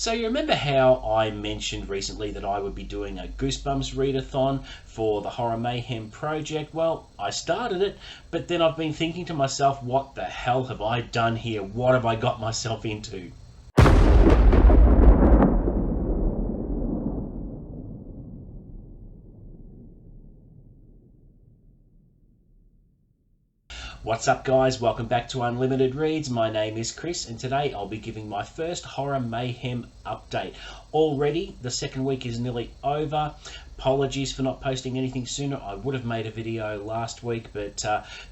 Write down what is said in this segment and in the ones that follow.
So you remember how I mentioned recently that I would be doing a Goosebumps readathon for the Horror Mayhem project? Well, I started it, but then I've been thinking to myself, what the hell have I done here? What have I got myself into? What's up, guys? Welcome back to Unlimited Reads. My name is Chris, and today I'll be giving my first Horror Mayhem update. Already, the second week is nearly over. Apologies for not posting anything sooner. I would have made a video last week, but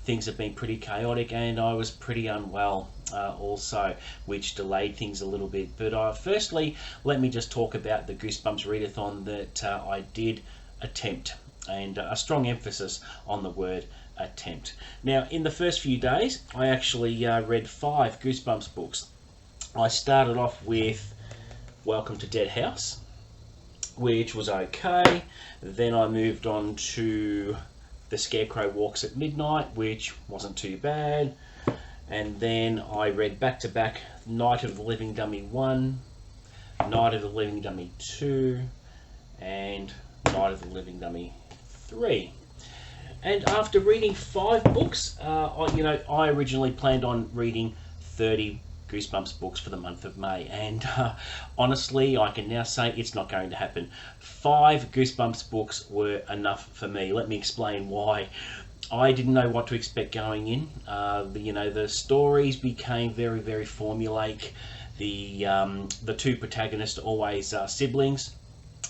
things have been pretty chaotic, and I was pretty unwell also, which delayed things a little bit. But firstly, let me just talk about the Goosebumps readathon that I did attempt, and a strong emphasis on the word attempt. Now, in the first few days, I actually read 5 Goosebumps books. I started off with Welcome to Dead House, which was okay. Then I moved on to The Scarecrow Walks at Midnight, which wasn't too bad. And then I read back-to-back Night of the Living Dummy 1, Night of the Living Dummy 2, and Night of the Living Dummy 3. And after reading 5 books, I originally planned on reading 30 Goosebumps books for the month of May, and honestly, I can now say it's not going to happen. 5 Goosebumps books were enough for me. Let me explain why. I didn't know what to expect going in. The stories became very, very formulaic. The 2 protagonists are always siblings.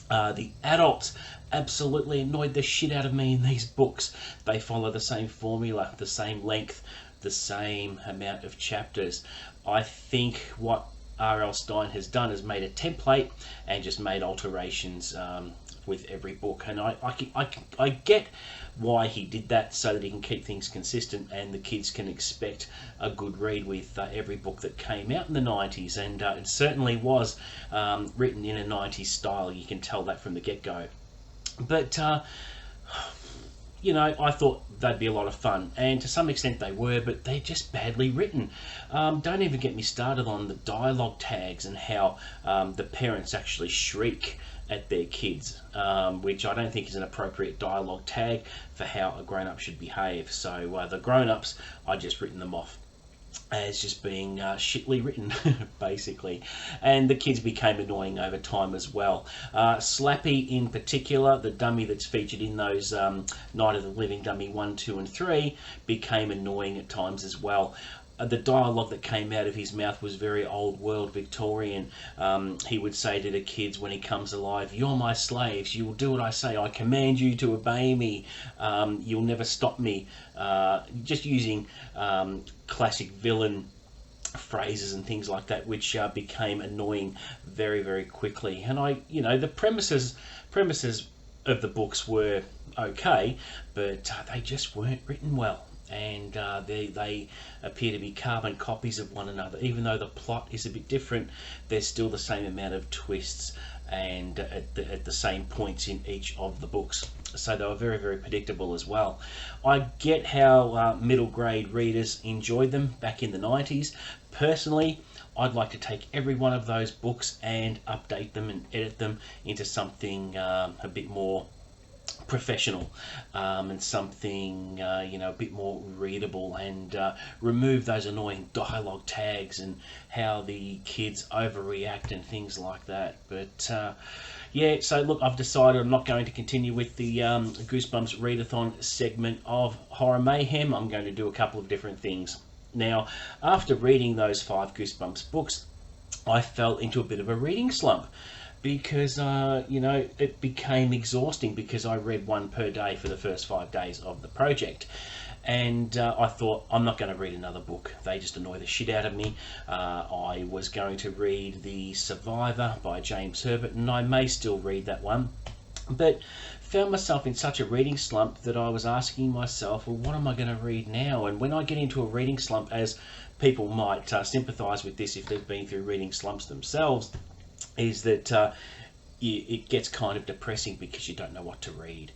The adults absolutely annoyed the shit out of me in these books. They follow the same formula, the same length, the same amount of chapters. I think what R.L. Stine has done is made a template and just made alterations with every book, and I get why he did that, so that he can keep things consistent and the kids can expect a good read with every book that came out in the 90s, and it certainly was written in a 90s style. You can tell that from the get-go. But I thought they'd be a lot of fun, and to some extent they were, but they're just badly written. Don't even get me started on the dialogue tags and how the parents actually shriek at their kids, which I don't think is an appropriate dialogue tag for how a grown-up should behave. So the grown-ups, I just written them off as just being shitly written, basically. And the kids became annoying over time as well. Slappy in particular, the dummy that's featured in those Night of the Living Dummy 1, 2 and 3, became annoying at times as well. The dialogue that came out of his mouth was very old world Victorian. He would say to the kids when he comes alive, "You're my slaves, you will do what I say, I command you to obey me, you'll never stop me." Just using classic villain phrases and things like that, which became annoying very, very quickly. And the premises of the books were okay, but they just weren't written well. And they appear to be carbon copies of one another. Even though the plot is a bit different, there's still the same amount of twists and at the same points in each of the books. So they were very, very predictable as well. I get how middle grade readers enjoyed them back in the 90s. Personally, I'd like to take every one of those books and update them and edit them into something a bit more professional, and something a bit more readable, and remove those annoying dialogue tags and how the kids overreact and things like that. But yeah, so look, I've decided I'm not going to continue with the Goosebumps readathon segment of Horror Mayhem. I'm going to do a couple of different things. Now, after reading those 5 Goosebumps books, I fell into a bit of a reading slump, because it became exhausting, because I read 1 per day for the first 5 days of the project, and I thought, I'm not going to read another book. They just annoy the shit out of me. I was going to read The Survivor by James Herbert, and I may still read that one, but found myself in such a reading slump that I was asking myself, well, what am I going to read now? And when I get into a reading slump, as people might sympathise with this if they've been through reading slumps themselves, is that it gets kind of depressing because you don't know what to read.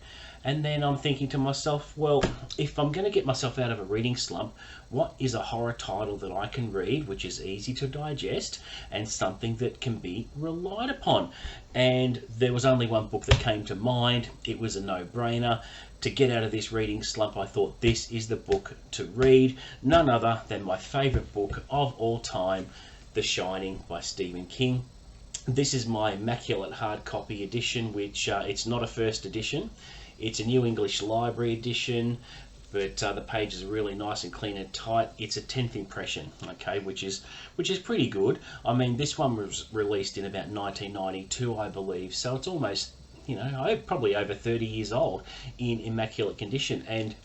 And then I'm thinking to myself, well, if I'm going to get myself out of a reading slump, what is a horror title that I can read which is easy to digest and something that can be relied upon? And there was only one book that came to mind. It was a no-brainer. To get out of this reading slump, I thought this is the book to read. None other than my favourite book of all time, The Shining by Stephen King. This is my immaculate hard copy edition, which it's not a first edition. It's a New English Library edition, but the pages are really nice and clean and tight. It's a 10th impression, okay, which is pretty good. I mean, this one was released in about 1992, I believe, so it's almost, you know, probably over 30 years old in immaculate condition. And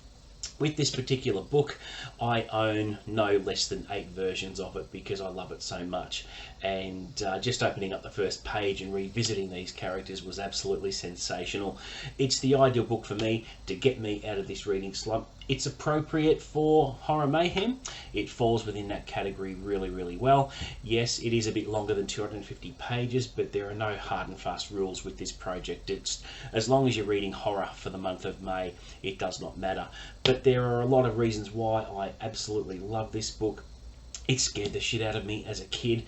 with this particular book, I own no less than 8 versions of it because I love it so much. And just opening up the first page and revisiting these characters was absolutely sensational. It's the ideal book for me to get me out of this reading slump. It's appropriate for Horror Mayhem. It falls within that category really, really well. Yes, it is a bit longer than 250 pages, but there are no hard and fast rules with this project. It's as long as you're reading horror for the month of May, it does not matter. But there are a lot of reasons why I absolutely love this book. It scared the shit out of me as a kid.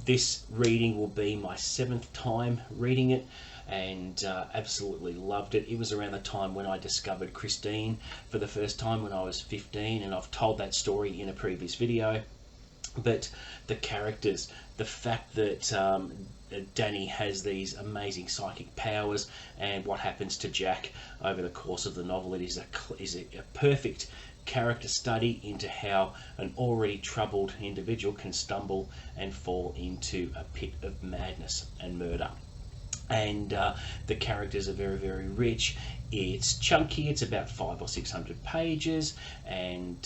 This reading will be my 7th time reading it, and absolutely loved it. It was around the time when I discovered Christine for the first time when I was 15, and I've told that story in a previous video. But the characters, the fact that Danny has these amazing psychic powers, and what happens to Jack over the course of the novel, it is a perfect character study into how an already troubled individual can stumble and fall into a pit of madness and murder. And the characters are very, very rich. It's chunky. It's about 500 or 600 pages, and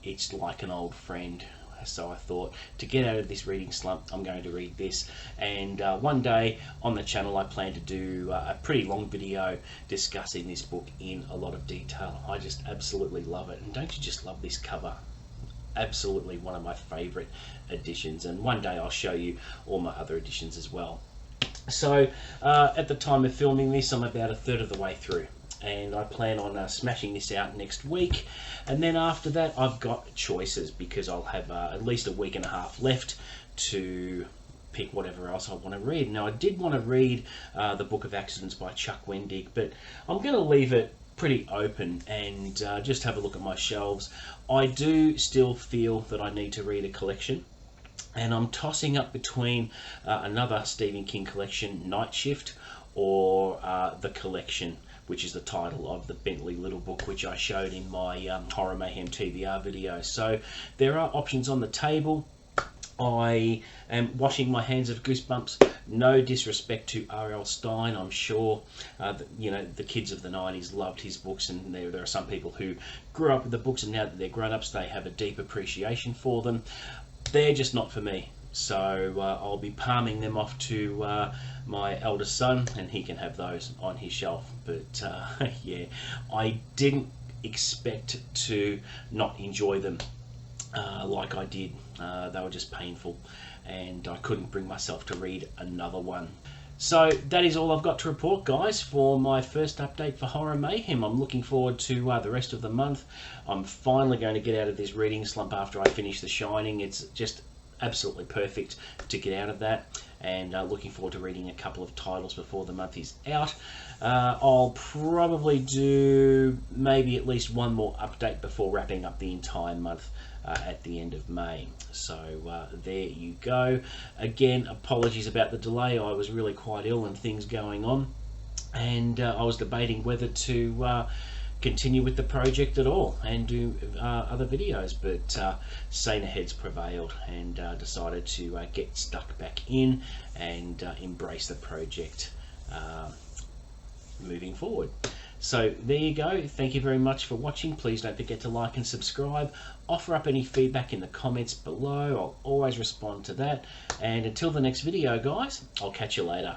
it's like an old friend. So I thought, to get out of this reading slump, I'm going to read this. And one day on the channel, I plan to do a pretty long video discussing this book in a lot of detail. I just absolutely love it. And don't you just love this cover? Absolutely one of my favourite editions. And one day I'll show you all my other editions as well. So at the time of filming this, I'm about a third of the way through, and I plan on smashing this out next week. And then after that, I've got choices, because I'll have at least a week and a half left to pick whatever else I want to read. Now, I did want to read The Book of Accidents by Chuck Wendig, but I'm going to leave it pretty open and just have a look at my shelves. I do still feel that I need to read a collection, and I'm tossing up between another Stephen King collection, Night Shift, or The Collection, which is the title of the Bentley little book, which I showed in my Horror Mayhem TBR video. So there are options on the table. I am washing my hands of Goosebumps. No disrespect to R.L. Stine. I'm sure you know, the kids of the 90s loved his books, and there are some people who grew up with the books, and now that they're grown-ups, they have a deep appreciation for them. They're just not for me. So I'll be palming them off to my eldest son, and he can have those on his shelf. But yeah, I didn't expect to not enjoy them like I did. They were just painful, and I couldn't bring myself to read another one. So that is all I've got to report, guys, for my first update for Horror Mayhem. I'm looking forward to the rest of the month. I'm finally going to get out of this reading slump after I finish The Shining. It's just absolutely perfect to get out of that, and looking forward to reading a couple of titles before the month is out. I'll probably do maybe at least one more update before wrapping up the entire month at the end of May. So there you go. Again, apologies about the delay. I was really quite ill and things going on, and I was debating whether to continue with the project at all and do other videos, but saner heads prevailed, and decided to get stuck back in and embrace the project moving forward. So there you go. Thank you very much for watching. Please don't forget to like and subscribe. Offer up any feedback in the comments below. I'll always respond to that. And until the next video, guys, I'll catch you later.